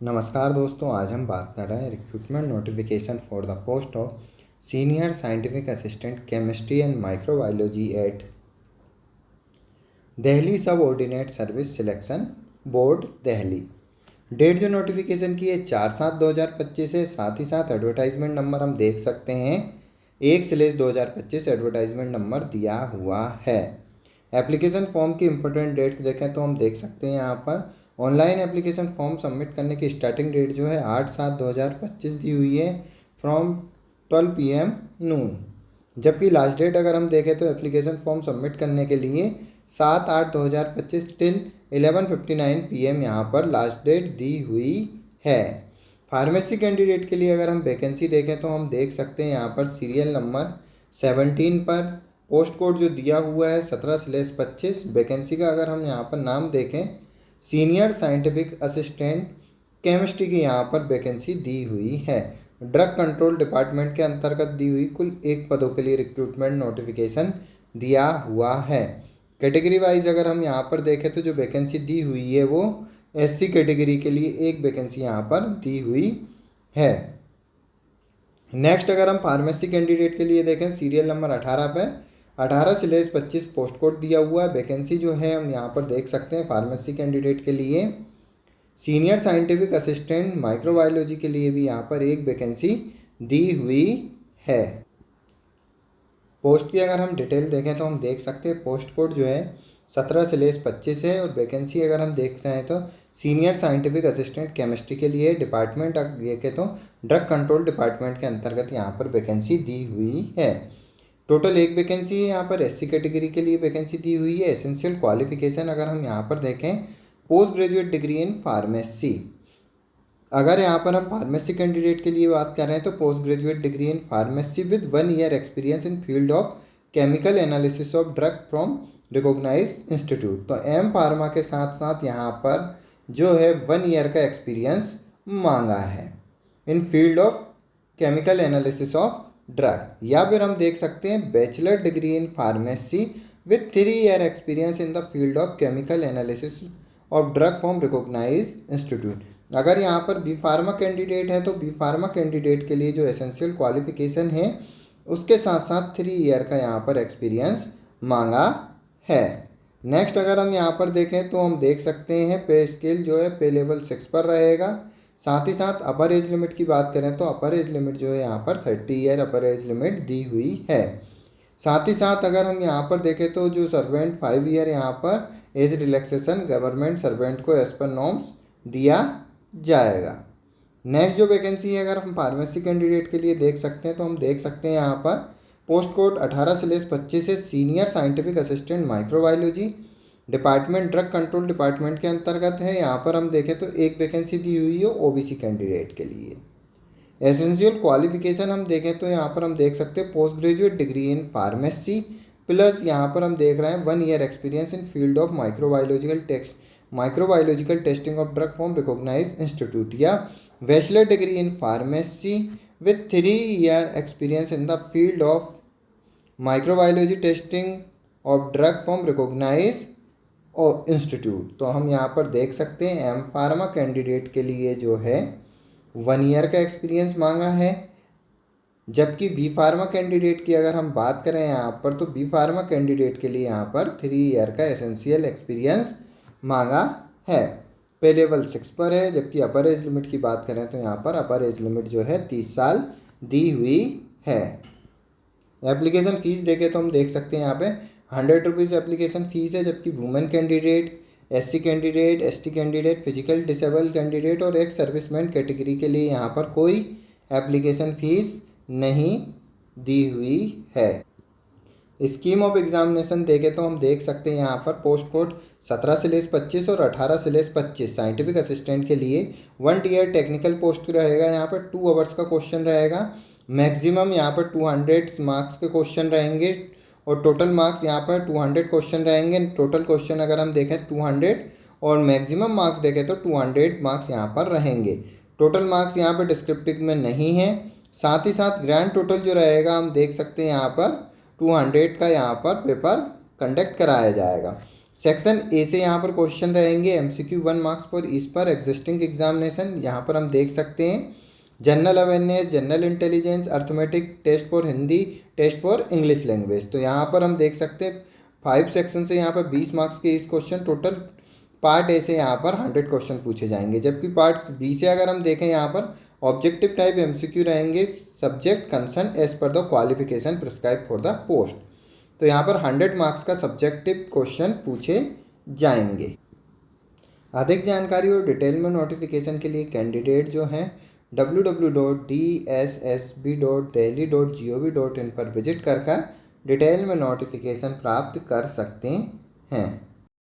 नमस्कार दोस्तों, आज हम बात कर रहे हैं recruitment notification for the post of senior scientific assistant chemistry and microbiology at Delhi subordinate service selection board Delhi. Date जो नोटिफिकेशन की है 4/7/2025 है। साथ ही साथ एडवर्टाइजमेंट नंबर हम देख सकते हैं 1/2025 एडवर्टाइजमेंट नंबर दिया हुआ है। एप्लीकेशन फॉर्म की इंपॉर्टेंट डेट्स देखें तो हम देख सकते हैं यहाँ पर ऑनलाइन एप्लीकेशन फॉर्म सबमिट करने की स्टार्टिंग डेट जो है 8/7/2025 दी हुई है फ्रॉम 12 PM नून। जबकि लास्ट डेट अगर हम देखें तो एप्लीकेशन फॉर्म सबमिट करने के लिए 7/8/2025 टिल 11:59 PM यहाँ पर लास्ट डेट दी हुई है। फार्मेसी कैंडिडेट के लिए अगर हम वैकेंसी देखें तो हम देख सकते हैं यहाँ पर सीरियल नंबर 17 पर पोस्ट कोड जो दिया हुआ है 17/25। वैकेंसी का अगर हम यहाँ पर नाम देखें सीनियर साइंटिफिक असिस्टेंट केमिस्ट्री की यहाँ पर वैकेंसी दी हुई है। ड्रग कंट्रोल डिपार्टमेंट के अंतर्गत दी हुई कुल 1 पदों के लिए रिक्रूटमेंट नोटिफिकेशन दिया हुआ है। कैटेगरी वाइज अगर हम यहाँ पर देखें तो जो वैकेंसी दी हुई है वो SC कैटेगरी के लिए एक वैकेंसी यहाँ पर दी हुई है। नेक्स्ट अगर हम फार्मेसी कैंडिडेट के लिए देखें सीरियल नंबर 18 पे 18/25 पोस्ट कोड दिया हुआ है। वैकेंसी जो है हम यहाँ पर देख सकते हैं फार्मेसी कैंडिडेट के लिए सीनियर साइंटिफिक असिस्टेंट माइक्रोबायोलॉजी के लिए भी यहाँ पर एक वैकेंसी दी हुई है। पोस्ट की अगर हम डिटेल देखें तो हम देख सकते हैं पोस्ट कोड जो है 17/25 है और वैकेंसी अगर हम देख रहे हैं तो सीनियर साइंटिफिक असिस्टेंट केमिस्ट्री के लिए डिपार्टमेंट अगर देखें तो ड्रग कंट्रोल डिपार्टमेंट के अंतर्गत यहाँ पर वैकेंसी दी हुई है। टोटल एक वैकेंसी है यहाँ पर SC कैटेगरी के लिए वैकेंसी दी हुई है। एसेंशियल क्वालिफिकेशन अगर हम यहाँ पर देखें post graduate degree in pharmacy. अगर यहाँ पर हम फार्मेसी कैंडिडेट के लिए बात कर रहे हैं तो post graduate degree in pharmacy with 1 year experience in field of chemical analysis of drug from recognise institute. तो एम फार्मा के साथ साथ यहाँ पर जो है 1 ईयर का एक्सपीरियंस मांगा है in field of chemical analysis of drug. या फिर हम देख सकते हैं bachelor degree in pharmacy with 3 year experience in the field of chemical analysis of drug from recognise institute. अगर यहाँ पर बी फार्मा कैंडिडेट है तो बी फार्मा कैंडिडेट के लिए जो एसेंशियल क्वालिफिकेशन है उसके साथ साथ 3 ईयर का यहाँ पर एक्सपीरियंस मांगा है। नेक्स्ट अगर हम यहाँ पर देखें तो हम देख सकते हैं पे स्केल जो है पे लेवल 6 पर रहेगा। साथ ही साथ अपर एज लिमिट की बात करें तो अपर एज लिमिट जो है यहाँ पर 30 ईयर अपर एज लिमिट दी हुई है। साथ ही साथ अगर हम यहाँ पर देखें तो जो सर्वेंट 5 ईयर यहाँ पर एज रिलैक्सेशन गवर्नमेंट सर्वेंट को एज पर नॉर्म्स दिया जाएगा। नेक्स्ट जो वैकेंसी है अगर हम फार्मेसी कैंडिडेट के लिए देख सकते हैं तो हम देख सकते हैं यहाँ पर पोस्ट कोड 18/25 है senior scientific assistant microbiology department drug control department के अंतर्गत है। यहाँ पर हम देखें तो एक वैकेंसी दी हुई है OBC कैंडिडेट के लिए। एसेंशियल क्वालिफिकेशन हम देखें तो यहाँ पर हम देख सकते हैं post graduate degree in pharmacy plus यहाँ पर हम देख रहे हैं 1 year experience in field of microbiological testing of drug from recognise institute या bachelor degree in pharmacy with 3 year experience in the field of microbiology testing of drug from recognise और institute. तो हम यहाँ पर देख सकते हैं एम फार्मा कैंडिडेट के लिए जो है 1 ईयर का एक्सपीरियंस मांगा है। जबकि बी फार्मा कैंडिडेट की अगर हम बात करें यहाँ पर तो बी फार्मा कैंडिडेट के लिए यहाँ पर 3 ईयर का एसेंशियल एक्सपीरियंस मांगा है। पे लेवल 6 पर है। जबकि अपर एज लिमिट की बात करें तो यहाँ पर अपर एज लिमिट जो है 30 साल दी हुई है। एप्लीकेशन फ़ीस देखें तो हम देख सकते हैं यहाँ पे 100 रुपीज़ एप्लीकेशन फ़ीस है। जबकि women candidate SC candidate ST candidate physical disable candidate और एक सर्विसमैन कैटेगरी के लिए यहाँ पर कोई एप्लीकेशन फ़ीस नहीं दी हुई है। स्कीम ऑफ एग्जामिनेशन देखें तो हम देख सकते हैं यहाँ पर पोस्ट कोड 17/25 और 18/25 साइंटिफिक असिस्टेंट के लिए 1 ईयर टेक्निकल पोस्ट रहेगा। यहाँ पर 2 आवर्स का क्वेश्चन रहेगा। मैक्सिमम यहाँ पर 200 मार्क्स के क्वेश्चन रहेंगे और टोटल मार्क्स यहाँ पर 200 क्वेश्चन रहेंगे। टोटल क्वेश्चन अगर हम देखें 200 और मैक्सिमम मार्क्स देखें तो 200 मार्क्स यहाँ पर रहेंगे। टोटल मार्क्स यहाँ पर डिस्क्रिप्टिव में नहीं है। साथ ही साथ ग्रैंड टोटल जो रहेगा हम देख सकते हैं यहाँ पर 200 का यहाँ पर पेपर कंडक्ट कराया जाएगा। सेक्शन ए से यहाँ पर क्वेश्चन रहेंगे एमसीक्यू 1 मार्क्स फॉर इस पर एग्जिस्टिंग एग्जामिनेशन। यहाँ पर हम देख सकते हैं general awareness, general intelligence, arithmetic, test for Hindi, test for English language. तो यहाँ पर हम देख सकते हैं 5 सेक्शन से यहाँ पर 20 मार्क्स के इस क्वेश्चन टोटल। पार्ट ए से यहाँ पर 100 क्वेश्चन पूछे जाएंगे, जबकि पार्ट बी से अगर हम देखें यहाँ पर ऑब्जेक्टिव टाइप एमसीक्यू रहेंगे subject concern as per the qualification prescribe for the post. तो यहाँ पर 100 मार्क्स का सब्जेक्टिव क्वेश्चन पूछे जाएंगे। अधिक जानकारी और डिटेल में नोटिफिकेशन के लिए कैंडिडेट जो हैं www.dssb.delhi.gov.in पर विजिट कर डिटेल में नोटिफिकेशन प्राप्त कर सकते हैं।